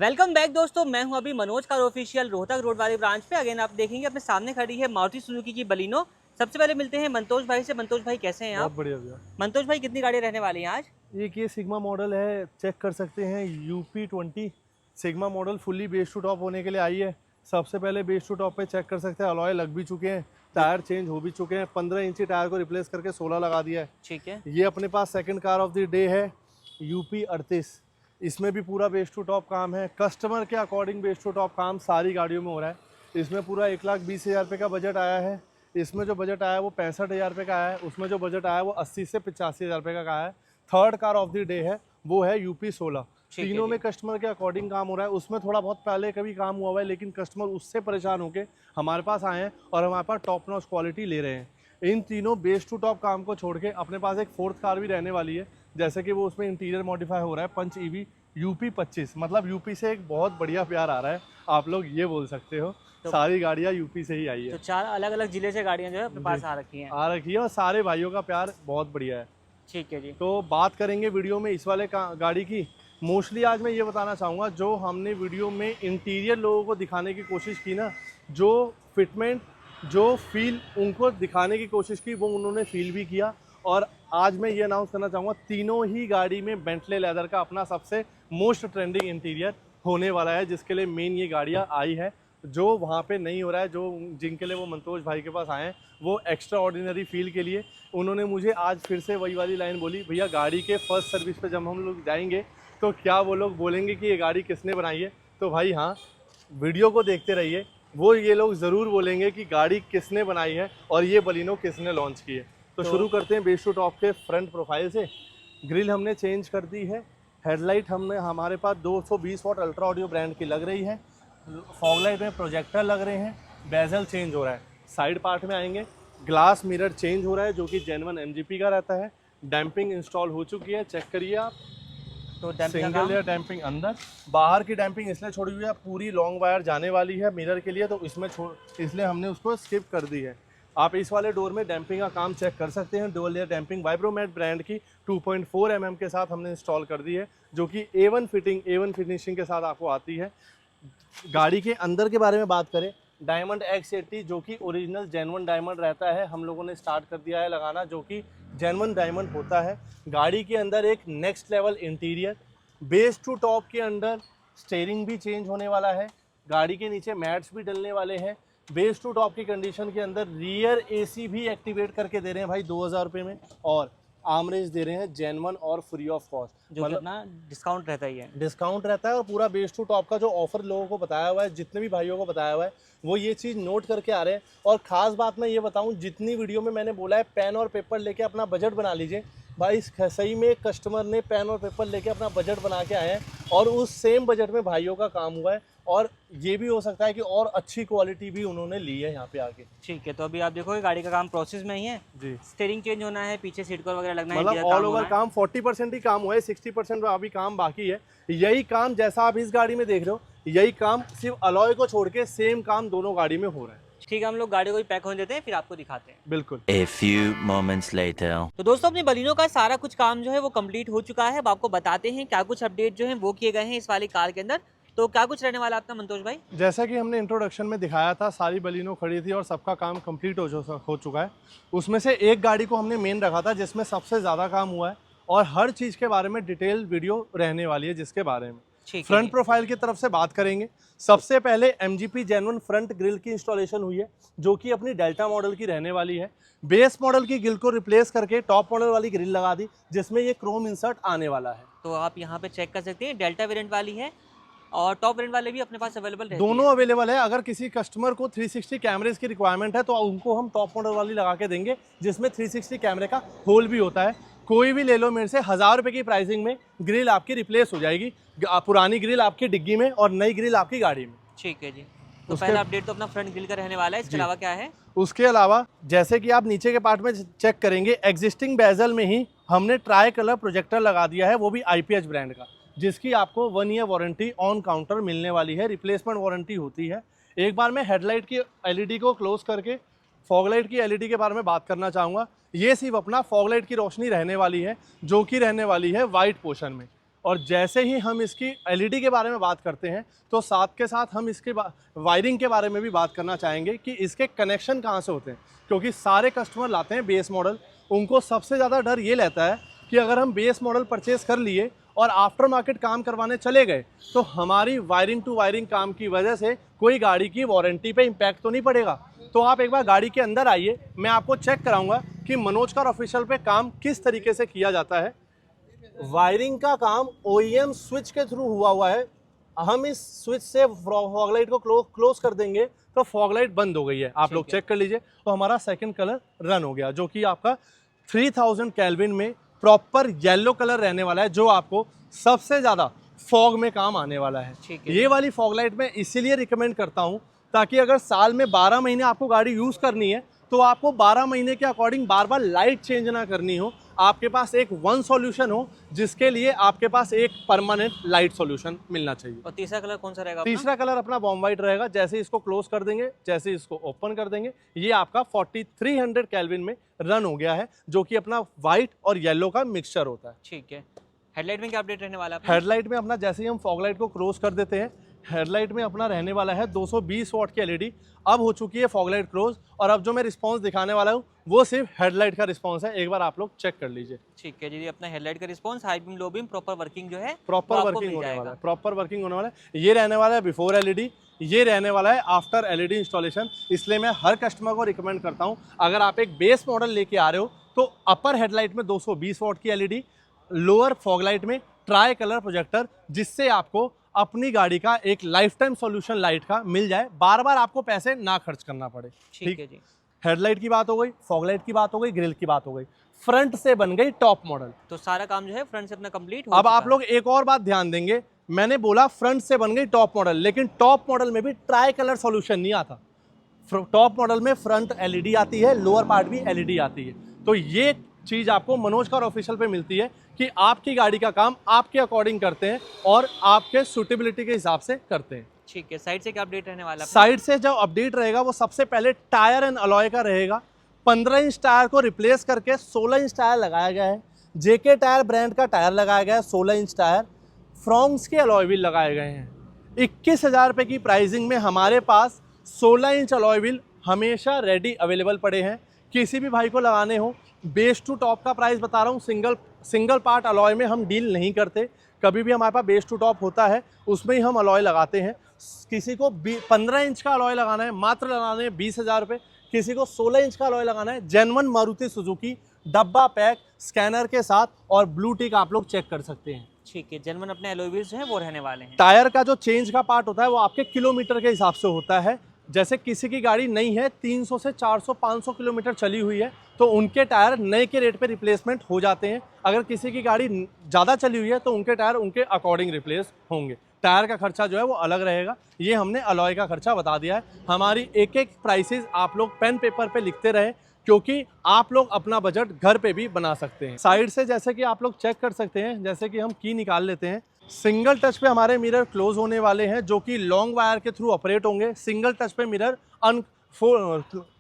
Welcome back दोस्तों, मैं हूं अभी Manoj car official Rohtak road वाले ब्रांच पे। अगेन आप देखेंगे अपने सामने खड़ी है मारुति सुजुकी की बलिनो। सबसे पहले मिलते हैं मंतोष भाई से। मंतोष भाई कैसे हैं बहुत आप? बढ़िया भैया। मंतोष भाई कितनी गाड़ियां रहने वाली हैं आज? ये सिग्मा मॉडल है, चेक कर सकते हैं। UP20 sigma model fully base to top होने के लिए आई है। सबसे पहले बेस टू टॉप पे चेक कर सकते हैं, अलॉय लग भी चुके हैं, टायर चेंज हो भी चुके हैं। 15 इंची टायर को रिप्लेस करके 16 लगा दिया है। ठीक है। ये अपने पास second car of the day है UP38। इसमें भी पूरा बेस टू टॉप काम है, कस्टमर के अकॉर्डिंग बेस टू टॉप काम सारी गाड़ियों में हो रहा है। इसमें पूरा 1,20,000 रुपये का बजट आया है। इसमें जो बजट आया है वो 65,000 रुपये का आया है। उसमें जो बजट आया है वो 80 से 85,000 रुपये का आया है। Third car of the day है, वो है UP16। तीनों में कस्टमर के अकॉर्डिंग काम हो रहा है। उसमें थोड़ा बहुत पहले कभी काम हुआ हुआ है, लेकिन कस्टमर उससे परेशान होकर हमारे पास आए हैं और हमारे पास टॉप नॉच क्वालिटी ले रहे हैं। इन तीनों बेस टू टॉप काम को छोड़ के अपने पास एक फोर्थ कार भी रहने वाली है, जैसे कि वो उसमें इंटीरियर मॉडिफाई हो रहा है पंच EV UP25। मतलब यूपी से एक बहुत बढ़िया प्यार आ रहा है, आप लोग ये बोल सकते हो। तो सारी गाड़ियाँ यूपी से ही आई है। तो 4 अलग अलग जिले से गाड़ियां जो है अपने पास आ रखी हैं और सारे भाइयों का प्यार बहुत बढ़िया है। ठीक है जी। तो बात करेंगे वीडियो में इस वाले गाड़ी की। मोस्टली आज मैं ये बताना चाहूँगा, जो हमने वीडियो में इंटीरियर लोगों को दिखाने की कोशिश की ना, जो फिटमेंट जो फील उनको दिखाने की कोशिश की, वो उन्होंने फील भी किया। और आज मैं ये अनाउंस करना चाहूँगा, तीनों ही गाड़ी में बेंटले लेदर का अपना सबसे मोस्ट ट्रेंडिंग इंटीरियर होने वाला है, जिसके लिए मेन ये गाड़ियाँ आई है। जो वहाँ पे नहीं हो रहा है, जो जिनके लिए वो मंतोष भाई के पास आए हैं, वो एक्स्ट्रा ऑर्डिनरी फील के लिए उन्होंने मुझे आज फिर से वही वाली लाइन बोली, भैया गाड़ी के फर्स्ट सर्विस पे जब हम लोग जाएंगे तो क्या वो लोग बोलेंगे कि ये गाड़ी किसने बनाई है। तो भाई हाँ, वीडियो को देखते रहिए, वो ये लोग ज़रूर बोलेंगे कि गाड़ी किसने बनाई है और ये बलिनो किसने लॉन्च की है। तो शुरू करते हैं बेस टू टॉप के फ्रंट प्रोफाइल से। ग्रिल हमने चेंज कर दी है। हेडलाइट हमारे पास 220 वाट अल्ट्रा ऑडियो ब्रांड की लग रही है। फॉग लाइट में प्रोजेक्टर लग रहे हैं। बेजल चेंज हो रहा है। साइड पार्ट में आएंगे, ग्लास मिरर चेंज हो रहा है, जो कि जेन्युइन MGP का रहता है। डैम्पिंग इंस्टॉल हो चुकी है, चेक करिए आप। तो सिंगल लेयर डैम्पिंग अंदर, बाहर की डैम्पिंग इसलिए छोड़ी हुई है, पूरी लॉन्ग वायर जाने वाली है मिरर के लिए, तो इसमें इसलिए हमने उसको स्किप कर दी है। आप इस वाले डोर में डैम्पिंग का काम चेक कर सकते हैं। डुअल लेयर डैम्पिंग वाइब्रोमेट ब्रांड की 2.4 mm के साथ हमने इंस्टॉल कर दी है, जो कि A1 फिटिंग A1 फिनिशिंग के साथ आपको आती है। गाड़ी के अंदर के बारे में बात करें, डायमंड X80 जो कि ओरिजिनल जेन्युइन डायमंड रहता है, हम लोगों ने स्टार्ट कर दिया है लगाना, जो कि जेन्युइन डायमंड होता है। गाड़ी के अंदर एक next level interior, base to top के अंदर स्टीयरिंग भी चेंज होने वाला है। गाड़ी के नीचे मैट्स भी डलने वाले हैं। बेस टू टॉप की कंडीशन के अंदर रियर AC भी एक्टिवेट करके दे रहे हैं भाई 2,000 रुपये में, और आर्मरेस दे रहे हैं जेन्युइन और फ्री ऑफ कॉस्ट, जो मतलब ना डिस्काउंट रहता ही है। डिस्काउंट रहता है। और पूरा बेस टू टॉप का जो ऑफर लोगों को बताया हुआ है, जितने भी भाइयों को बताया हुआ है, वो ये चीज़ नोट करके आ रहे हैं। और ख़ास बात मैं ये बताऊं, जितनी वीडियो में मैंने बोला है पेन और पेपर लेके अपना बजट बना लीजिए, भाई सही में कस्टमर ने पेन और पेपर लेके अपना बजट बना के आए हैं, और उस सेम बजट में भाइयों का काम हुआ है। और ये भी हो सकता है कि और अच्छी क्वालिटी भी उन्होंने ली है यहाँ पे आके। ठीक है, तो अभी आप देखोगे गाड़ी का काम प्रोसेस में ही है जी। स्टीयरिंग चेंज होना है, पीछे सीट कवर वगैरह लगना है, मतलब ऑल ओवर काम 40% ही काम हुआ है, 60% अभी काम बाकी है। यही काम जैसा आप इस गाड़ी में देख रहे हो, यही काम सिर्फ अलॉय को छोड़ के सेम काम दोनों गाड़ी में हो रहा है। ठीक है, हम लोग गाड़ी को ही पैक होने देते हैं, फिर आपको दिखाते हैं। बिल्कुल। A few moments later. तो दोस्तों अपनी बलिनो का सारा कुछ काम जो है वो कंप्लीट हो चुका है। अब आपको बताते हैं क्या कुछ अपडेट जो है वो किए गए हैं इस वाली कार के अंदर। तो क्या कुछ रहने वाला आपका मंतोष भाई? जैसा कि हमने इंट्रोडक्शन में दिखाया था, सारी बलिनो खड़ी थी और सबका काम कंप्लीट हो चुका है। उसमें से एक गाड़ी को हमने मेन रखा था, जिसमें सबसे ज़्यादा काम हुआ है, और हर चीज़ के बारे में डिटेल वीडियो रहने वाली है, जिसके बारे में फ्रंट प्रोफाइल की तरफ से बात करेंगे। सबसे पहले MGP जेन्युइन फ्रंट ग्रिल की इंस्टॉलेशन हुई है, जो कि अपनी डेल्टा मॉडल की रहने वाली है। बेस मॉडल की ग्रिल को रिप्लेस करके टॉप मॉडल वाली ग्रिल लगा दी, जिसमें ये क्रोम इंसर्ट आने वाला है। तो आप यहाँ पे चेक कर सकते हैं, डेल्टा वेरिएंट वाली है और टॉप वेरिएंट वाले भी अपने पास अवेलेबल रहती है। दोनों अवेलेबल है। अगर किसी कस्टमर को 360 कैमरेज की रिक्वायरमेंट है, तो उनको हम टॉप मॉडल वाली लगा के देंगे, जिसमें 360 कैमरे का होल भी होता है। कोई भी ले लो मेरे से, 1000 रुपये की प्राइसिंग में ग्रिल आपकी रिप्लेस हो जाएगी। पुरानी ग्रिल आपकी डिग्गी में और नई ग्रिल आपकी गाड़ी में। ठीक है जी। तो पहला अपडेट तो अपना फ्रंट ग्रिल का रहने वाला है। इसके अलावा क्या है? उसके अलावा जैसे कि आप नीचे के पार्ट में चेक करेंगे, एग्जिस्टिंग बेजल में ही हमने ट्राई कलर प्रोजेक्टर लगा दिया है, वो भी IPH ब्रांड का, जिसकी आपको 1 ईयर वारंटी ऑन काउंटर मिलने वाली है। रिप्लेसमेंट वारंटी होती है। एक बार मैं हेडलाइट की LED को क्लोज करके फॉगलाइट की LED के बारे में बात करना चाहूँगा। ये सिर्फ अपना फॉगलाइट की रोशनी रहने वाली है, जो कि रहने वाली है वाइट पोर्शन में। और जैसे ही हम इसकी एलईडी के बारे में बात करते हैं तो साथ के साथ हम इसके वायरिंग के बारे में भी बात करना चाहेंगे कि इसके कनेक्शन कहाँ से होते हैं, क्योंकि सारे कस्टमर लाते हैं बेस मॉडल, उनको सबसे ज़्यादा डर ये रहता है कि अगर हम बेस मॉडल परचेज़ कर लिए और आफ्टर मार्केट काम करवाने चले गए तो हमारी वायरिंग टू वायरिंग काम की वजह से कोई गाड़ी की वारंटी पे इम्पैक्ट तो नहीं पड़ेगा। तो आप एक बार गाड़ी के अंदर आइए, मैं आपको चेक कराऊंगा कि मनोज कार ऑफिशियल पे काम किस तरीके से किया जाता है। वायरिंग का काम OEM स्विच के थ्रू हुआ है। हम इस स्विच से फॉग लाइट को क्लोज कर देंगे तो फॉग लाइट बंद हो गई है। आप लोग चेक कर लीजिए। तो हमारा सेकंड कलर रन हो गया, जो कि आपका 3000 केल्विन में प्रॉपर येलो कलर रहने वाला है, जो आपको सबसे ज़्यादा फॉग में काम आने वाला है। ये वाली फॉग लाइट मैं इसीलिए रिकमेंड करता हूँ ताकि अगर साल में 12 महीने आपको गाड़ी यूज़ करनी है तो आपको 12 महीने के अकॉर्डिंग बार बार लाइट चेंज ना करनी हो, आपके पास एक वन सॉल्यूशन हो जिसके लिए आपके पास एक परमानेंट लाइट सॉल्यूशन मिलना चाहिए। और तीसरा कलर कौन सा रहेगा? तीसरा कलर अपना बॉम वाइट रहेगा। जैसे इसको क्लोज कर देंगे, जैसे इसको ओपन कर देंगे, ये आपका 4300 केल्विन में रन हो गया है, जो कि अपना व्हाइट और येलो का मिक्सचर होता है। ठीक है। हेडलाइट में क्या अपडेट रहने वाला है? हेडलाइट में अपना जैसे ही हम फॉग लाइट को क्लोज कर देते हैं, हेडलाइट में अपना रहने वाला है 220 वॉट की एलईडी। अब हो चुकी है फॉग लाइट क्लोज, और अब जो मैं रिस्पांस दिखाने वाला हूँ वो सिर्फ हेडलाइट का रिस्पांस है। एक बार आप लोग चेक कर लीजिए। ठीक है जी, अपना हेडलाइट का response, high beam low beam proper working जो है प्रॉपर वर्किंग होने वाला है। प्रॉपर वर्किंग होने वाला है। ये रहने वाला है बिफोर एलईडी, ये रहने वाला है आफ्टर एलईडी इंस्टॉलेशन। इसलिए मैं हर कस्टमर को रिकमेंड करता हूँ, अगर आप एक बेस मॉडल लेके आ रहे हो तो अपर हेडलाइट में 220 वॉट की एलईडी, लोअर फॉग लाइट में ट्राई कलर प्रोजेक्टर, जिससे आपको अपनी गाड़ी का एक लाइफ टाइम सॉल्यूशन लाइट का मिल जाए, बार बार आपको पैसे ना खर्च करना पड़े। ठीक है जी। हेडलाइट की बात हो गई, फॉग लाइट की बात हो गई, ग्रिल की बात हो गई, फ्रंट से बन गई टॉप मॉडल। तो सारा काम जो है फ्रंट से अपना कंप्लीट हो अब चुका आप लोग एक और बात ध्यान देंगे, मैंने बोला फ्रंट से बन गई टॉप मॉडल, लेकिन टॉप मॉडल में भी ट्राई कलर सॉल्यूशन नहीं आता। टॉप मॉडल में फ्रंट एलईडी आती है, लोअर पार्ट भी एलईडी आती है। तो ये चीज़ आपको मनोज कार ऑफिशियल पे मिलती है कि आपकी गाड़ी का काम आपके अकॉर्डिंग करते हैं और आपके सूटेबिलिटी के हिसाब से करते हैं। ठीक है। साइड से क्या अपडेट रहने वाला है? साइड से जो अपडेट रहेगा वो सबसे पहले टायर एंड अलॉय का रहेगा। 15 इंच टायर को रिप्लेस करके 16 इंच टायर लगाया गया है। जेके टायर ब्रांड का टायर लगाया गया है, 16 इंच टायर। फ्रॉन्क्स के अलॉय व्हील लगाए गए हैं। 21,000 रुपये की प्राइसिंग में हमारे पास 16 इंच अलॉय व्हील हमेशा रेडी अवेलेबल पड़े हैं। किसी भी भाई को लगाने हो, बेस टू टॉप का प्राइस बता रहा हूँ, सिंगल पार्ट अलॉय में हम डील नहीं करते। कभी भी हमारे पास बेस टू टॉप होता है उसमें ही हम अलॉय लगाते हैं। किसी को 15 इंच का अलॉय लगाना है, मात्र लगाने हैं 20,000 रुपये। किसी को 16 इंच का अलॉय लगाना है, जेन्युइन मारुति सुजुकी डब्बा पैक स्कैनर के साथ और ब्लू टिक आप लोग चेक कर सकते हैं। ठीक है। जेन्युइन अपने अलॉय व्हील्स जो है वो रहने वाले हैं। टायर का जो चेंज का पार्ट होता है वो आपके किलोमीटर के हिसाब से होता है। जैसे किसी की गाड़ी नई है, 300 से 400 500 किलोमीटर चली हुई है, तो उनके टायर नए के रेट पे रिप्लेसमेंट हो जाते हैं। अगर किसी की गाड़ी ज़्यादा चली हुई है तो उनके टायर उनके अकॉर्डिंग रिप्लेस होंगे। टायर का खर्चा जो है वो अलग रहेगा। ये हमने अलॉय का खर्चा बता दिया है। हमारी एक एक प्राइसेस आप लोग पेन पेपर पे लिखते रहे, क्योंकि आप लोग अपना बजट घर पे भी बना सकते हैं। साइड से जैसे कि आप लोग चेक कर सकते हैं, जैसे कि हम की निकाल लेते हैं। सिंगल टच पे हमारे मिरर क्लोज होने वाले हैं, जो कि लॉन्ग वायर के थ्रू ऑपरेट होंगे। सिंगल टच पे मिरर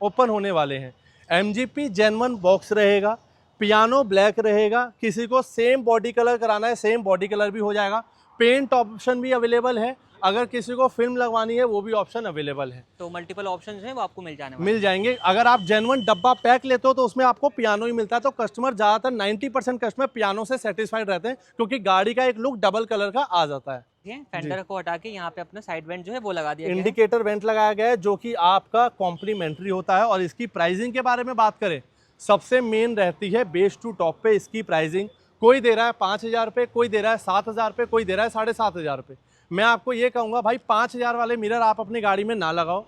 ओपन होने वाले हैं। MGP जेन्युइन बॉक्स रहेगा। पियानो ब्लैक रहेगा। किसी को सेम बॉडी कलर कराना है, सेम बॉडी कलर भी हो जाएगा। पेंट ऑप्शन भी अवेलेबल है। अगर किसी को फिल्म लगवानी है वो भी ऑप्शन अवेलेबल है। तो मल्टीपल ऑप्शन हैं वो आपको मिल जाएंगे। अगर आप जेन्युइन डब्बा पैक लेते हो तो उसमें आपको पियानो ही मिलता है। तो कस्टमर ज़्यादातर 90% कस्टमर पियानो से सेटिस्फाइड रहते हैं, क्योंकि गाड़ी का एक लुक डबल कलर का आ जाता है। फेंडर को हटा के यहाँ पे अपना साइड वेंट जो है वो लगा दिया गया है। इंडिकेटर वेंट लगाया गया है, जो कि आपका कॉम्प्लीमेंट्री होता है। और इसकी प्राइसिंग के बारे में बात करें, सबसे मेन रहती है बेस टू टॉप पे इसकी प्राइसिंग। कोई दे रहा है 5,000 रुपये, कोई दे रहा है 7,000 रुपये, कोई दे रहा है 7,500 रुपये। मैं आपको ये कहूँगा भाई 5,000 वाले मिरर आप अपनी गाड़ी में ना लगाओ।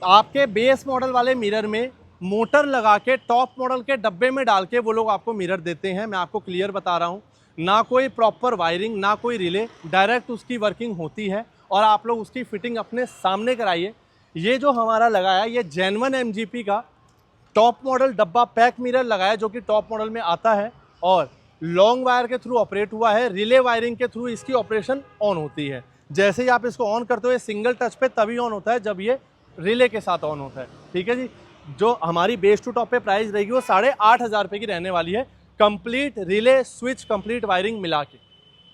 आपके बेस मॉडल वाले मिरर में मोटर लगा के टॉप मॉडल के डब्बे में डाल के वो लोग आपको मिरर देते हैं। मैं आपको क्लियर बता रहा हूँ, ना कोई प्रॉपर वायरिंग, ना कोई रिले, डायरेक्ट उसकी वर्किंग होती है और आप लोग उसकी फिटिंग अपने सामने कराइए। ये जो हमारा लगाया, ये जेन्युइन MGP का टॉप मॉडल डब्बा पैक मिरर लगाया, जो कि टॉप मॉडल में आता है और लॉन्ग वायर के थ्रू ऑपरेट हुआ है। रिले वायरिंग के थ्रू इसकी ऑपरेशन ऑन होती है। जैसे ही आप इसको ऑन करते हो, ये सिंगल टच पे तभी ऑन होता है जब ये रिले के साथ ऑन होता है। ठीक है जी। जो हमारी बेस टू टॉप पे प्राइस रहेगी वो 8,500 रुपये की रहने वाली है, complete relay switch complete wiring मिला के।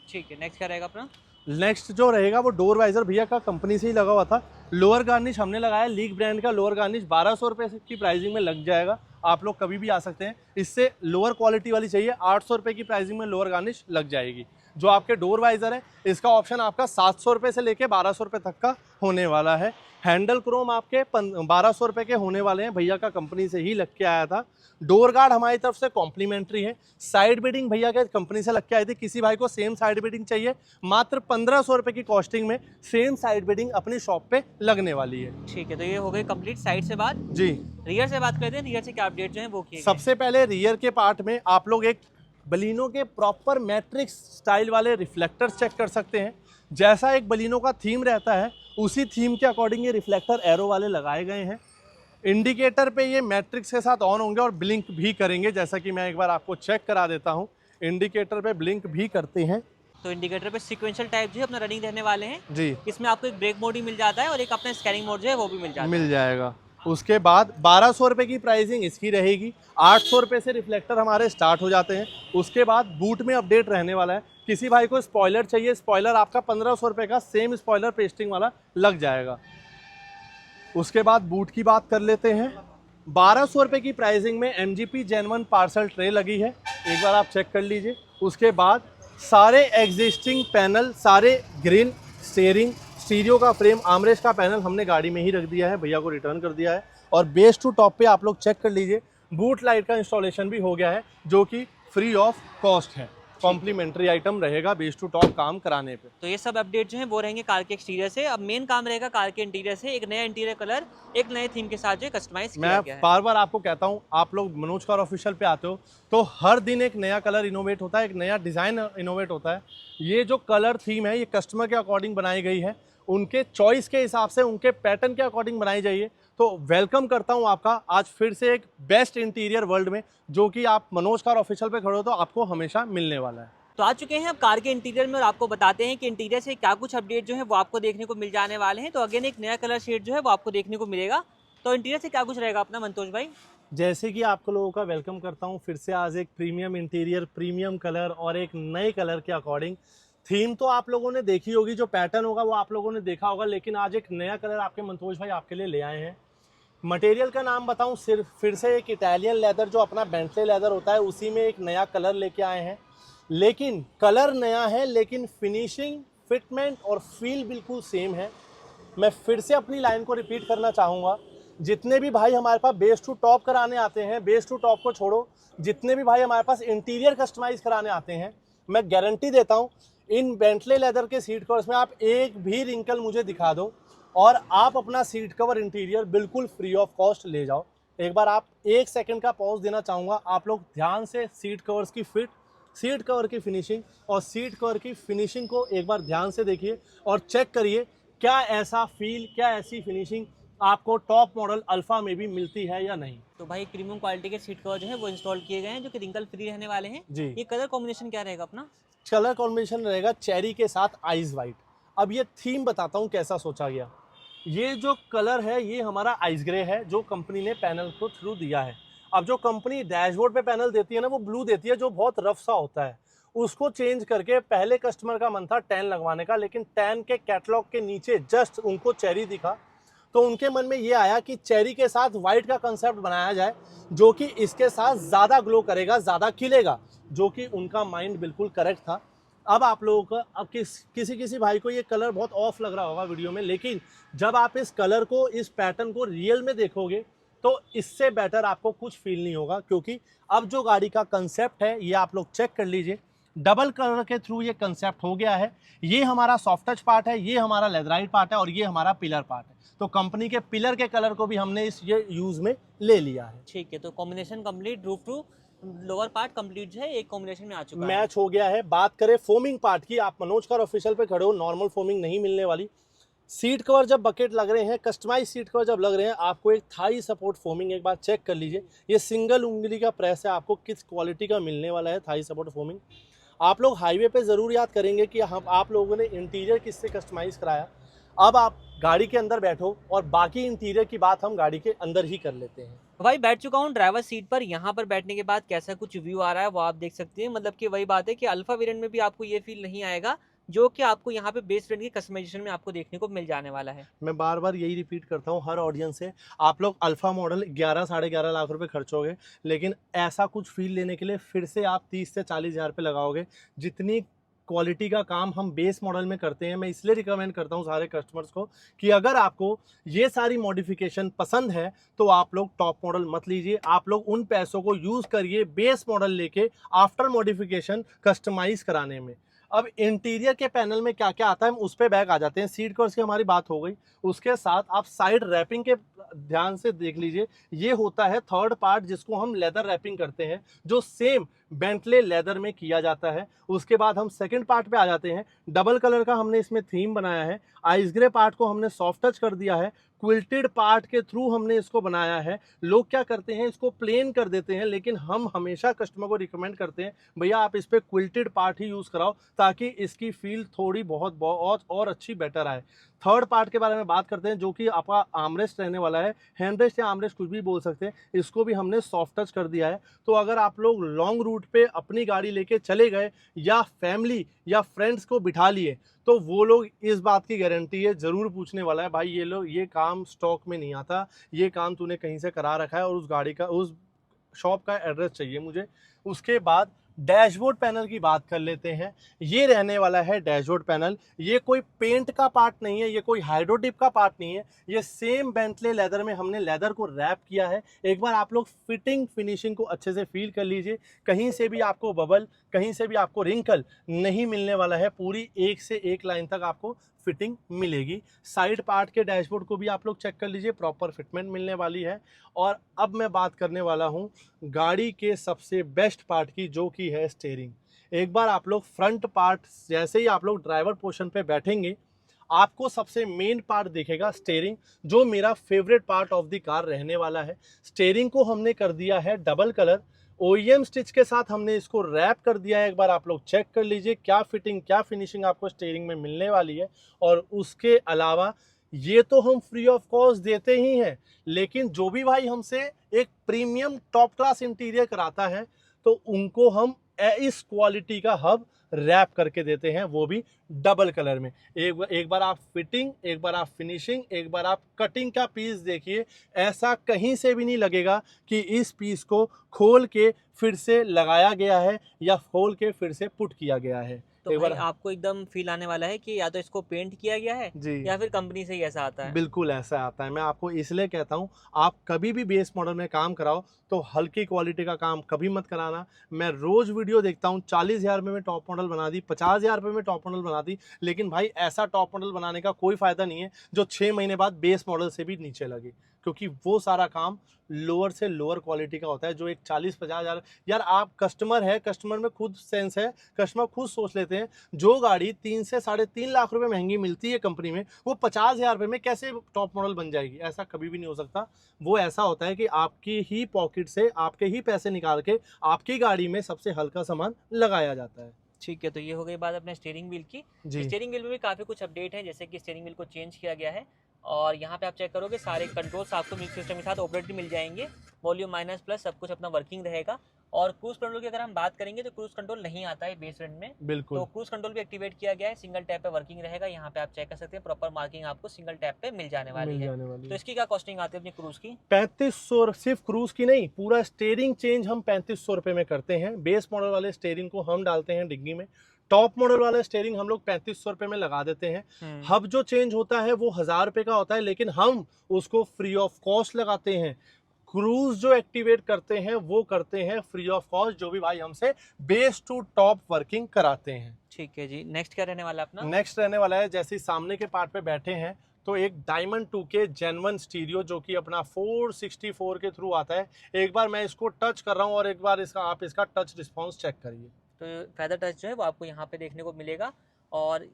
ठीक है, नेक्स्ट क्या रहेगा अपना? नेक्स्ट जो रहेगा वो डोर वाइजर भैया का कंपनी से ही लगा हुआ था। लोअर गार्निश हमने लगाया लीग ब्रांड का लोअर गार्निश, 1200 रुपये की प्राइसिंग में लग जाएगा। आप लोग कभी भी आ सकते हैं। इससे लोअर क्वालिटी वाली चाहिए 800 रुपये की प्राइसिंग में लोअर गार्निश लग जाएगी। जो आपके डोर वाइजर है इसका ऑप्शन आपका 700 रुपये से लेके 1200 रुपये तक का होने वाला है। हैंडल क्रोम आपके 1200 रुपये के होने वाले हैं, भैया का कंपनी से ही लग के आया था। डोर गार्ड हमारी तरफ से कॉम्प्लीमेंट्री है। साइड बीडिंग भैया के कंपनी से लग के आई थी। किसी भाई को सेम साइड बीडिंग चाहिए, मात्र 1500 रुपये की कॉस्टिंग में सेम साइड बीडिंग अपनी शॉप पे लगने वाली है। ठीक है, तो ये हो गई कंप्लीट साइड से बात। जी, रियर से बात करते हैं, रियर से क्या अपडेट जो है वो किए सबसे पहले रियर के पार्ट में आप लोग एक बलिनो के प्रॉपर मैट्रिक्स स्टाइल वाले रिफ्लेक्टर्स चेक कर सकते हैं। जैसा एक बलिनो का थीम रहता है उसी थीम के अकॉर्डिंग ये रिफ्लेक्टर एरो वाले लगाए गए हैं। इंडिकेटर पे ये मैट्रिक्स के साथ ऑन होंगे और ब्लिंक भी करेंगे, जैसा कि मैं एक बार आपको चेक करा देता हूँ। इंडिकेटर पे ब्लिंक भी करते हैं। तो इंडिकेटर पे सीक्वेंशियल टाइप जो है अपना रनिंग रहने वाले हैं जी, इसमें आपको एक ब्रेक मोड ही मिल जाता है और एक अपना स्कैनिंग मोड जो है वो भी मिल जाता है। मिल जाएगा। उसके बाद 1200 रुपये की प्राइसिंग इसकी रहेगी। 800 रुपये से रिफ्लेक्टर हमारे स्टार्ट हो जाते हैं। उसके बाद बूट में अपडेट रहने वाला है। किसी भाई को स्पॉइलर चाहिए, स्पॉइलर आपका 1500 रुपये का सेम स्पॉइलर पेस्टिंग वाला लग जाएगा। उसके बाद बूट की बात कर लेते हैं। 1200 रुपये की प्राइसिंग में MGP Gen 1 पार्सल ट्रे लगी है, एक बार आप चेक कर लीजिए। उसके बाद सारे एग्जिस्टिंग पैनल, सारे ग्रिल, स्टीयरिंग, स्टीरियो का फ्रेम, आर्मरेस्ट का पैनल हमने गाड़ी में ही रख दिया है, भैया को रिटर्न कर दिया है। और बेस टू टॉप पे आप लोग चेक कर लीजिए, बूट लाइट का इंस्टॉलेशन भी हो गया है जो कि फ्री ऑफ कॉस्ट है। कॉम्प्लीमेंट्री आइटम रहेगा बेस टू टॉप काम कराने पे। तो ये सब अपडेट जो है वो रहेंगे कार के एक्सटीरियर से। अब मेन काम रहेगा कार के इंटीरियर से। एक नया इंटीरियर कलर एक नए थीम के साथ जो कस्टमाइज किया मैं गया है। बार बार आपको कहता हूँ, आप लोग मनोज कार ऑफिशियल पे आते हो तो हर दिन एक नया कलर इनोवेट होता है, एक नया डिज़ाइन इनोवेट होता है। ये जो कलर थीम है ये कस्टमर के अकॉर्डिंग बनाई गई है, उनके चॉइस के हिसाब से, उनके पैटर्न के अकॉर्डिंग बनाई जाइए। तो वेलकम करता हूं आपका आज फिर से एक बेस्ट इंटीरियर वर्ल्ड में, जो कि आप मनोज कार ऑफिशियल पे खड़े हो तो आपको हमेशा मिलने वाला है। तो आ चुके हैं अब कार के इंटीरियर में और आपको बताते हैं कि इंटीरियर से क्या कुछ अपडेट जो है वो आपको देखने को मिल जाने वाले हैं। तो अगेन एक नया कलर शेड जो है वो आपको देखने को मिलेगा। तो इंटीरियर से क्या कुछ रहेगा अपना मंतोष भाई? जैसे कि आप लोगों का वेलकम करता हूं फिर से आज एक प्रीमियम इंटीरियर, प्रीमियम कलर और एक नए कलर के अकॉर्डिंग। थीम तो आप लोगों ने देखी होगी, जो पैटर्न होगा वो आप लोगों ने देखा होगा, लेकिन आज एक नया कलर आपके मंतोष भाई आपके लिए ले आए हैं। मटेरियल का नाम बताऊं, सिर्फ फिर से एक इटालियन लेदर जो अपना बेंटले लेदर होता है उसी में एक नया कलर लेके आए हैं। लेकिन कलर नया है लेकिन फिनिशिंग, फिटमेंट और फील बिल्कुल सेम है। मैं फिर से अपनी लाइन को रिपीट करना चाहूँगा, जितने भी भाई हमारे पास बेस टू टॉप कराने आते हैं, बेस टू टॉप को छोड़ो, जितने भी भाई हमारे पास इंटीरियर कस्टमाइज कराने आते हैं, मैं गारंटी देता हूँ इन बेंटले लेदर के सीट कवर्स में आप एक भी रिंकल मुझे दिखा दो और आप अपना सीट कवर इंटीरियर बिल्कुल फ्री ऑफ कॉस्ट ले जाओ। एक बार आप 1 सेकंड का पॉज देना चाहूँगा, आप लोग ध्यान से सीट कवर्स की फिट, सीट कवर की फिनिशिंग और सीट कवर की फिनिशिंग को एक बार ध्यान से देखिए और चेक करिए क्या ऐसा फील, क्या ऐसी फिनिशिंग आपको टॉप मॉडल अल्फा में भी मिलती है या नहीं। तो भाई प्रीमियम क्वालिटी के सीट कवर जो है वो इंस्टॉल किए गए हैं जो कि रिंकल फ्री रहने वाले हैं जी। ये कलर कॉम्बिनेशन क्या रहेगा अपना? कलर कॉम्बिनेशन रहेगा चेरी के साथ आइस वाइट। अब ये थीम बताता हूँ कैसा सोचा गया। ये जो कलर है ये हमारा आइस ग्रे है जो कंपनी ने पैनल को थ्रू दिया है। अब जो कंपनी डैशबोर्ड पे पैनल देती है ना वो ब्लू देती है जो बहुत रफ सा होता है, उसको चेंज करके पहले कस्टमर का मन था टैन लगवाने का, लेकिन टैन के कैटलॉग के नीचे जस्ट उनको चेरी दिखा तो उनके मन में ये आया कि चेरी के साथ वाइट का कंसेप्ट बनाया जाए जो कि इसके साथ ज़्यादा ग्लो करेगा, ज़्यादा खिलेगा, जो कि उनका माइंड बिल्कुल करेक्ट था। अब आप लोगों का अब किसी भाई को ये कलर बहुत ऑफ लग रहा होगा वीडियो में, लेकिन जब आप इस कलर को, इस पैटर्न को रियल में देखोगे तो इससे बेटर आपको कुछ फील नहीं होगा, क्योंकि अब जो गाड़ी का कंसेप्ट है ये आप लोग चेक कर लीजिए, डबल कलर के थ्रू ये कंसेप्ट हो गया है। ये हमारा सॉफ्ट टच पार्ट है, ये हमारा लेदराइट पार्ट है और ये हमारा पिलर पार्ट है। तो कंपनी के पिलर के कलर को भी हमने इस ये यूज़ में ले लिया है। ठीक है, तो combination complete, roof to lower part complete जो है एक कॉम्बिनेशन में आ चुका है, मैच हो गया है। बात करें फोमिंग पार्ट की, आप मनोज कार ऑफिशियल पे खड़े हो, नॉर्मल फोमिंग नहीं मिलने वाली। सीट कवर जब बकेट लग रहे हैं, कस्टमाइज सीट कवर जब लग रहे हैं, आपको एक थाई सपोर्ट फोमिंग एक बार चेक कर लीजिए। ये सिंगल उंगली का प्रेस है, आपको किस क्वालिटी का मिलने वाला है थाई सपोर्ट फोमिंग। आप लोग हाईवे पे ज़रूर याद करेंगे कि हम आप लोगों ने इंटीरियर किससे कस्टमाइज़ कराया। अब आप गाड़ी के अंदर बैठो और बाकी इंटीरियर की बात हम गाड़ी के अंदर ही कर लेते हैं। तो भाई बैठ चुका हूँ ड्राइवर सीट पर। यहाँ पर बैठने के बाद कैसा कुछ व्यू आ रहा है वो आप देख सकते हैं। मतलब कि वही बात है कि अल्फा वेरिएंट में भी आपको ये फील नहीं आएगा जो कि आपको यहाँ पे बेस वेरिएंट की कस्टमाइजेशन में आपको देखने को मिल जाने वाला है। मैं बार बार यही रिपीट करता हूँ हर ऑडियंस से, आप लोग अल्फा मॉडल 11 साढ़े 11 लाख रुपए खर्चोगे, लेकिन ऐसा कुछ फील लेने के लिए फिर से आप 30 से 40 हज़ार रुपये लगाओगे। जितनी क्वालिटी का काम हम बेस मॉडल में करते हैं, मैं इसलिए रिकमेंड करता हूँ सारे कस्टमर्स को कि अगर आपको ये सारी मॉडिफिकेशन पसंद है तो आप लोग टॉप मॉडल मत लीजिए, आप लोग उन पैसों को यूज़ करिए बेस मॉडल लेके आफ्टर मॉडिफिकेशन कस्टमाइज कराने में। अब इंटीरियर के पैनल में क्या क्या आता है हम उस पर बैक आ जाते हैं। सीट कवर्स की हमारी बात हो गई, उसके साथ आप साइड रैपिंग के ध्यान से देख लीजिए। ये होता है थर्ड पार्ट जिसको हम लेदर रैपिंग करते हैं, जो सेम बेंटले लेदर में किया जाता है। उसके बाद हम सेकंड पार्ट पे आ जाते हैं। डबल कलर का हमने इसमें थीम बनाया है। आइस ग्रे पार्ट को हमने सॉफ्ट टच कर दिया है। क्विल्टेड पार्ट के थ्रू हमने इसको बनाया है। लोग क्या करते हैं, इसको प्लेन कर देते हैं, लेकिन हम हमेशा कस्टमर को रिकमेंड करते हैं भैया आप इस पर क्विल्टेड पार्ट ही यूज़ कराओ ताकि इसकी फील थोड़ी बहुत और अच्छी बेटर आए। थर्ड पार्ट के बारे में बात करते हैं जो कि आपका आर्मरेस्ट रहने वाला है। हैंडरेस्ट या आर्मरेस्ट कुछ भी बोल सकते हैं, इसको भी हमने सॉफ्ट टच कर दिया है। तो अगर आप लोग लॉन्ग रूट पे अपनी गाड़ी लेके चले गए या फैमिली या फ्रेंड्स को बिठा लिए तो वो लोग इस बात की गारंटी है ज़रूर पूछने वाला है भाई ये काम स्टॉक में नहीं आता, ये काम तूने कहीं से करा रखा है और उस गाड़ी का उस शॉप का एड्रेस चाहिए मुझे। उसके बाद डैशबोर्ड पैनल की बात कर लेते हैं। ये रहने वाला है डैशबोर्ड पैनल। ये कोई पेंट का पार्ट नहीं है, ये कोई हाइड्रोटिप का पार्ट नहीं है, ये सेम बेंटले लेदर में हमने लेदर को रैप किया है। एक बार आप लोग फिटिंग फिनिशिंग को अच्छे से फील कर लीजिए। कहीं से भी आपको बबल, कहीं से भी आपको रिंकल नहीं मिलने वाला है। पूरी एक से एक लाइन तक आपको फिटिंग मिलेगी। साइड पार्ट के डैशबोर्ड को भी आप लोग चेक कर लीजिए, प्रॉपर फिटमेंट मिलने वाली है। और अब मैं बात करने वाला हूँ गाड़ी के सबसे बेस्ट पार्ट की, जो कि है स्टीयरिंग। एक बार आप लोग फ्रंट पार्ट, जैसे ही आप लोग ड्राइवर पोर्शन पे बैठेंगे आपको सबसे मेन पार्ट दिखेगा स्टीयरिंग, जो मेरा favourite part of the car रहने वाला है। स्टीयरिंग को हमने कर दिया है डबल कलर, OEM स्टिच के साथ हमने इसको रैप कर दिया है। एक बार आप लोग चेक कर लीजिए क्या फिटिंग क्या फिनिशिंग आपको स्टीयरिंग में मिलने वाली है। और उसके अलावा ये तो हम फ्री ऑफ कॉस्ट देते ही हैं, लेकिन जो भी भाई हमसे एक प्रीमियम टॉप क्लास इंटीरियर कराता है तो उनको हम इस क्वालिटी का हब रैप करके देते हैं, वो भी डबल कलर में। एक बार आप फिटिंग, एक बार आप फिनिशिंग, एक बार आप कटिंग का पीस देखिए। ऐसा कहीं से भी नहीं लगेगा कि इस पीस को खोल के फिर से लगाया गया है या खोल के फिर से पुट किया गया है। तो भाई आपको एकदम फील आने वाला है कि या तो इसको पेंट किया गया है जी, या फिर कंपनी से ही ऐसा आता है। बिल्कुल ऐसा आता है। मैं आपको इसलिए कहता हूँ आप कभी भी बेस मॉडल में काम कराओ तो हल्की क्वालिटी का काम कभी मत कराना। मैं रोज़ वीडियो देखता हूँ 40,000 रुपये में टॉप मॉडल बना दी, 50,000 रुपये में टॉप मॉडल बना दी, लेकिन भाई ऐसा टॉप मॉडल बनाने का कोई फ़ायदा नहीं है जो 6 महीने बाद बेस मॉडल से भी नीचे लगे, क्योंकि वो सारा काम लोअर से लोअर क्वालिटी का होता है। जो एक 40-50 हज़ार, यार आप कस्टमर है, कस्टमर में खुद सेंस है, कस्टमर खुद सोच लेते हैं जो गाड़ी 3 से 3.5 लाख रुपए महंगी मिलती है कंपनी में, वो 50,000 रुपये में कैसे टॉप मॉडल बन जाएगी? ऐसा कभी भी नहीं हो सकता। वो ऐसा होता है कि आपकी ही पॉकेट से आपके ही पैसे निकाल के आपकी गाड़ी में सबसे हल्का सामान लगाया जाता है। ठीक है, तो ये हो गई बात अपने स्टीयरिंग व्हील की। जी, स्टीयरिंग व्हील में भी काफ़ी कुछ अपडेट है, जैसे कि स्टीयरिंग व्हील को चेंज किया गया है और यहाँ पे आप चेक करोगे सारे कंट्रोल्स आपको म्यूजिक सिस्टम के साथ ऑपरेट मिल जाएंगे। वॉल्यूम माइनस प्लस सब कुछ अपना वर्किंग रहेगा। और क्रूज कंट्रोल की अगर हम बात करेंगे तो क्रूज कंट्रोल नहीं आता है बेस वेरिएंट में, बिल्कुल। तो क्रूज कंट्रोल भी एक्टिवेट किया गया है। सिंगल टैप पे वर्किंग रहेगा। यहाँ पे आप चेक कर सकते हैं, प्रॉपर मार्किंग आपको सिंगल टैप पे मिल जाने वाली है। तो इसकी क्या कॉस्टिंग आती है अपनी क्रूज की? 3500, सिर्फ क्रूज की नहीं, पूरा स्टीयरिंग चेंज हम 3500 रुपये में करते हैं। बेस मॉडल वाले स्टीयरिंग को हम डालते हैं डिग्गी में, टॉप मॉडल वाला स्टीयरिंग हम लोग 3500 रुपये में लगा देते हैं। हब जो चेंज होता है वो 1000 रुपये का होता है, लेकिन हम उसको फ्री ऑफ कॉस्ट लगाते हैं। क्रूज जो एक्टिवेट करते हैं वो करते हैं फ्री ऑफ कॉस्ट, जो भी भाई हमसे बेस टू टॉप वर्किंग कराते हैं। ठीक है जी, नेक्स्ट क्या रहने वाला अपना? नेक्स्ट रहने वाला है, जैसे सामने के पार्ट पे बैठे हैं तो एक डायमंड 2K जेन1 स्टीरियो जो कि अपना 464 के थ्रू आता है। एक बार मैं इसको टच कर रहा हूँ और एक बार आप इसका टच रिस्पॉन्स चेक करिए। तो फेदर टच जो है वो आपको यहाँ पे देखने को मिलेगा। और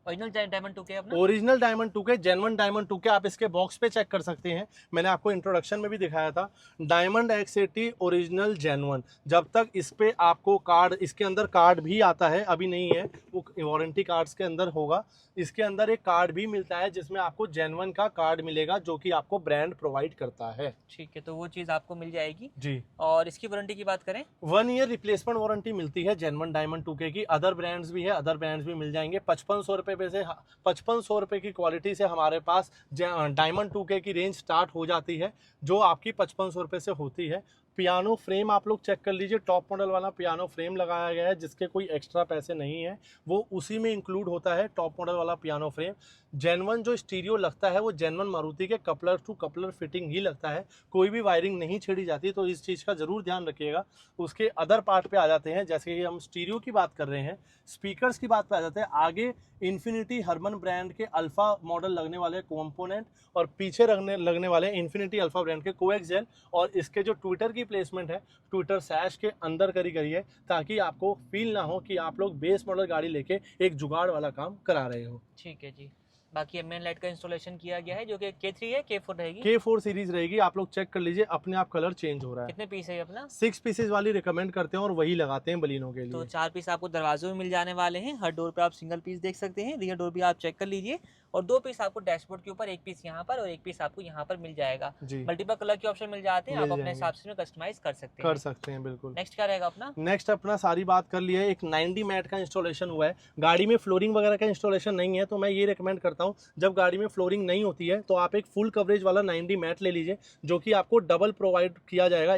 ओरिजिनल डायमंड 2K अपना। Original diamond 2K, genuine diamond 2K, आप इसके बॉक्स पे चेक कर सकते हैं। मैंने आपको इंट्रोडक्शन में भी दिखाया था, डायमंड X80 ओरिजिनल जेन्युइन। जब तक इस पे आपको कार्ड, इसके अंदर कार्ड भी आता है, अभी नहीं है, वो वारंटी कार्ड्स के अंदर होगा। इसके अंदर एक कार्ड भी मिलता है जिसमें आपको जेन्युइन का कार्ड मिलेगा, जो कि आपको ब्रांड प्रोवाइड करता है। ठीक है, तो वो चीज़ आपको मिल जाएगी जी। और इसकी वारंटी की बात करें, 1 ईयर रिप्लेसमेंट वारंटी मिलती है जेन्युइन डायमंड 2K की। अदर ब्रांड्स भी है, अदर ब्रांड्स भी मिल जाएंगे। 5500 रुपये पे से 5500 रुपये की क्वालिटी से हमारे पास डायमंड 2K की रेंज स्टार्ट हो जाती है, जो आपकी 5500 रुपये से होती है। पियानो फ्रेम आप लोग चेक कर लीजिए, टॉप मॉडल वाला पियानो फ्रेम लगाया गया है, जिसके कोई एक्स्ट्रा पैसे नहीं है, वो उसी में इंक्लूड होता है, टॉप मॉडल वाला पियानो फ्रेम। जेन्युइन जो स्टीरियो लगता है वो जेन्युइन मारुति के कपलर टू कपलर फिटिंग ही लगता है, कोई भी वायरिंग नहीं छेड़ी जाती, तो इस चीज़ का ज़रूर ध्यान रखिएगा। उसके अदर पार्ट पे आ जाते हैं, जैसे कि हम स्टीरियो की बात कर रहे हैं, स्पीकर्स की बात पे आ जाते हैं। आगे इन्फिनिटी हरमन ब्रांड के अल्फा मॉडल लगने वाले कंपोनेंट और पीछे लगने वाले इन्फिनिटी अल्फा ब्रांड के कोएक्सियल, और इसके जो ट्विटर की प्लेसमेंट है, ट्विटर सैश के अंदर करी है, ताकि आपको फील ना हो कि आप लोग बेस मॉडल गाड़ी लेके एक जुगाड़ वाला काम करा रहे हो। ठीक है जी। बाकी एमएन लाइट का इंस्टॉलेशन किया गया है, जो कि K3 है, K4 रहेगी। K4 सीरीज रहेगी, आप लोग चेक कर लीजिए, अपने आप कलर चेंज हो रहा है। कितने पीस है ये अपना? 6 पीसेज वाली रिकमेंड करते हैं और वही लगाते हैं बलिनों के लिए। तो 4 पीस आपको दरवाजों में मिल जाने वाले हैं। हर डोर पे आप सिंगल पीस देख सकते हैं, रियर डोर भी आप चेक कर लीजिए, और 2 पीस आपको डैशबोर्ड के ऊपर, 1 पीस यहाँ पर और 1 पीस आपको यहाँ पर मिल जाएगा। जी, मल्टीपल कलर के ऑप्शन मिल जाते हैं, मिल आप अपने जाएंगे। हिसाब से कस्टमाइज कर सकते कर हैं। सकते हैं बिल्कुल। नेक्स्ट क्या रहेगा अपना? नेक्स्ट अपना सारी बात कर लिया है, एक 90 मैट का इंस्टॉलेशन हुआ है। गाड़ी में फ्लोरिंग वगैरह का इंस्टॉलेशन नहीं है, तो मैं ये रिकमेंड करता हूँ, जब गाड़ी में फ्लोरिंग नहीं होती है तो आप एक फुल कवरेज वाला 90 मैट ले लीजिए, जो कि आपको डबल प्रोवाइड किया जाएगा।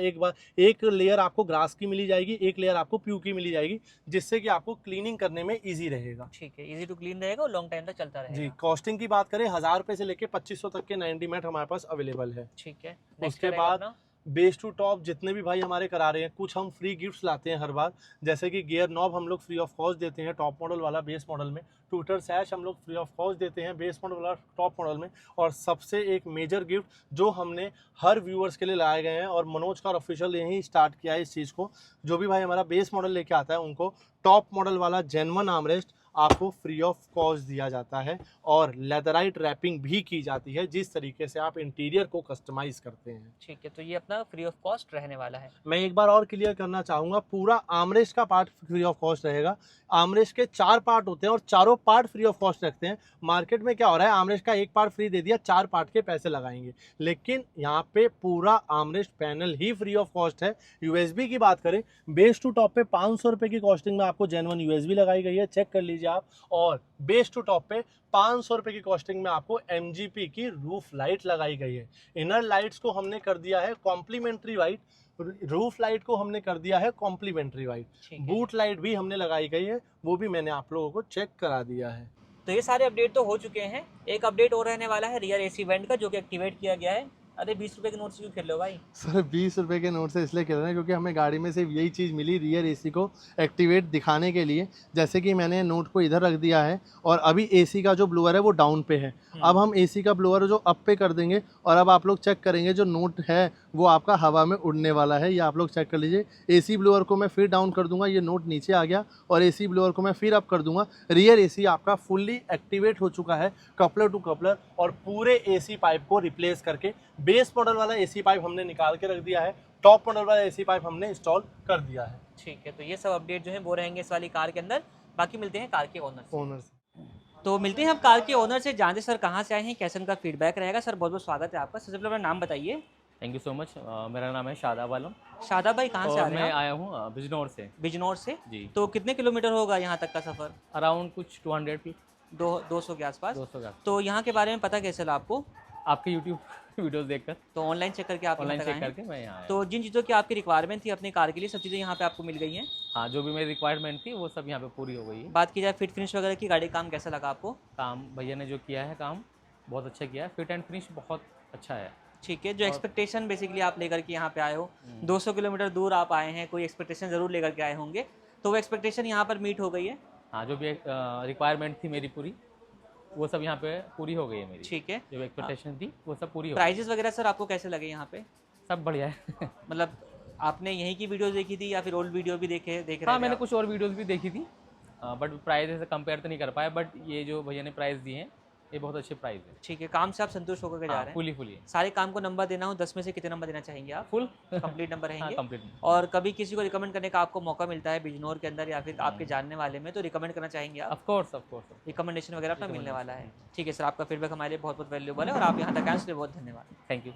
एक लेयर आपको ग्रास की मिली जाएगी, एक लेयर आपको प्यू की मिली जाएगी, जिससे कि आपको क्लीनिंग करने में ईजी रहेगा। ठीक है, इजी टू क्लीन रहेगा और लॉन्ग टाइम तक चलता रहेगा। जी। कॉस्टिंग की बात करें, 1000 रुपये से लेके 2500 तक के 90 मैट हमारे पास अवेलेबल है। ठीक है। उसके बाद बेस टू टॉप जितने भी भाई हमारे करा रहे हैं, कुछ हम फ्री गिफ्ट्स लाते हैं हर बार, जैसे कि गियर नॉब हम लोग फ्री ऑफ कॉस्ट देते हैं टॉप मॉडल वाला बेस मॉडल में, ट्विटर सैश हम लोग फ्री ऑफ कॉस्ट देते हैं बेस मॉडल वाला टॉप मॉडल में, और सबसे एक मेजर गिफ्ट जो हमने हर व्यूअर्स के लिए लाए गए हैं, और मनोज का ऑफिशियल यही स्टार्ट किया है इस चीज़ को, जो भी भाई हमारा बेस मॉडल लेके आता है उनको टॉप मॉडल वाला जेन्युइन आर्मरेस्ट आपको फ्री ऑफ कॉस्ट दिया जाता है, और लेदराइट रैपिंग भी की जाती है, जिस तरीके से आप इंटीरियर को कस्टमाइज करते हैं। ठीक है, तो ये अपना फ्री ऑफ कॉस्ट रहने वाला है। मैं एक बार और क्लियर करना चाहूँगा, पूरा आर्मरेस्ट का पार्ट फ्री ऑफ कॉस्ट रहेगा। आर्मरेस्ट के 4 पार्ट होते हैं और चारों पार्ट फ्री ऑफ कॉस्ट रखते हैं। मार्केट में क्या हो रहा है, आर्मरेस्ट का एक पार्ट फ्री दे दिया, 4 पार्ट के पैसे लगाएंगे, लेकिन यहाँ पे पूरा armrest panel he free of cost है। यूएसबी की बात करें, बेस टू टॉप पे 500 रुपये की कॉस्टिंग में आपको जेन्युइन यूएसबी लगाई गई है, चेक कर लीजिए आप, और बेस टू टॉप पे 500 रुपये की कॉस्टिंग में आपको MGP की रूफ लाइट लगाई गई है। इनर लाइट्स को हमने कर दिया है कॉम्प्लीमेंट्री वाइट, रूफ लाइट को हमने कर दिया है कॉम्प्लीमेंट्री वाइट, बूट लाइट भी हमने लगाई गई है, वो भी मैंने आप लोगों को चेक करा दिया है। तो ये सारे अपडेट तो हो चुके हैं। एक अपडेट और रहने वाला है रियर AC वेंट का, जो कि एक्टिवेट किया गया है। अरे 20 रुपए के नोट से क्यों खेल लो भाई? सर 20 रुपए के नोट से इसलिए खेल रहे हैं क्योंकि हमें गाड़ी में सिर्फ यही चीज़ मिली, रियर AC को एक्टिवेट दिखाने के लिए। जैसे कि मैंने नोट को इधर रख दिया है, और अभी AC का जो ब्लोअर है वो डाउन पे है, अब हम AC का ब्लोअर जो अप पे कर देंगे, और अब आप लोग चेक करेंगे जो नोट है वो आपका हवा में उड़ने वाला है। ये आप लोग चेक कर लीजिए। AC ब्लोअर को मैं फिर डाउन कर दूंगा, ये नोट नीचे आ गया, और AC ब्लोअर को मैं फिर अप कर दूंगा। रियर AC आपका फुल्ली एक्टिवेट हो चुका है, कपलर टू कपलर, और पूरे AC पाइप को रिप्लेस करके बेस मॉडल वाला AC पाइप हमने निकाल के रख दिया है, टॉप मॉडल वाला AC पाइप हमने इंस्टॉल कर दिया है। ठीक है, तो ये सब अपडेट जो है वो रहेंगे इस वाली कार के अंदर। बाकी मिलते हैं कार के ओनर से। तो मिलते हैं अब कार के ओनर से, जानते सर कहाँ से आए हैं, कैसे उनका फीडबैक रहेगा। सर बहुत बहुत स्वागत है आपका। सबसे पहले अपना नाम बताइए। Thank you so much. मेरा नाम है शादाब आलम। शादाब भाई कहाँ से आ और रहे हैं मैं आप? आया हूँ बिजनौर से बिजनौर से। जी। तो कितने किलोमीटर होगा यहाँ तक का सफ़र? अराउंड कुछ 200 200 के आसपास। 200 का। तो यहाँ के बारे में पता कैसे चला आपको? आपके यूट्यूब वीडियोस देखकर, तो ऑनलाइन चेक करके आप ऑनलाइन यहाँ तक चेक आए हैं? करके मैं यहाँ आया। तो जिन चीज़ों की आपकी रिक्वायरमेंट थी अपनी कार के लिए, सब चीज़ें यहाँ पे आपको मिल गई हैं। हाँ, जो भी मेरी रिक्वायरमेंट थी वो सब यहाँ पे पूरी हो गई है। बात की जाए फिट फिनिश वगैरह की, गाड़ी काम कैसा लगा आपको? काम भैया ने जो किया है, काम बहुत अच्छा किया है। फिट एंड फिनिश बहुत अच्छा है। ठीक है, जो एक्सपेक्टेशन बेसिकली आप लेकर के यहाँ पे आए हो, 200 किलोमीटर दूर आप आए हैं, कोई एक्सपेक्टेशन ज़रूर लेकर के आए होंगे, तो वो एक्सपेक्टेशन यहाँ पर मीट हो गई है? हाँ, जो भी रिक्वायरमेंट थी मेरी पूरी, वो सब यहाँ पे पूरी हो गई है मेरी। ठीक है, जो एक्सपेक्टेशन थी वो सब पूरी हो गई। प्राइजेस वगैरह सर आपको कैसे लगे यहाँ पे? सब बढ़िया है। मतलब आपने यहीं की वीडियो देखी थी या फिर ओल्ड वीडियो भी देख रहे हाँ, थे मैंने आप? कुछ और वीडियोस भी देखी थी, बट प्राइस ऐसे कंपेयर तो नहीं कर पाए, बट ये जो भैया ने प्राइस दिए हैं ये बहुत अच्छे प्राइस है। ठीक है, काम से आप संतुष्ट होकर के जा रहे हैं? फुली सारे काम को नंबर देना हो 10 में से कितने नंबर देना चाहेंगे आप? फुल कंप्लीट नंबर हाँ रहेंगे? कंप्लीट। और कभी किसी को रिकमेंड करने का आपको मौका मिलता है बिजनौर के अंदर या फिर आपके जानने वाले में, तो रिकमेंड करना चाहेंगे आप? ऑफ कोर्स रिकमेंडेशन वगैरह अपना मिलने वाला है। ठीक है सर, आपका फीडबैक हमारे लिए बहुत बहुत वैल्यूबल है और आप यहाँ तक आए इसलिए बहुत धन्यवाद। Thank you.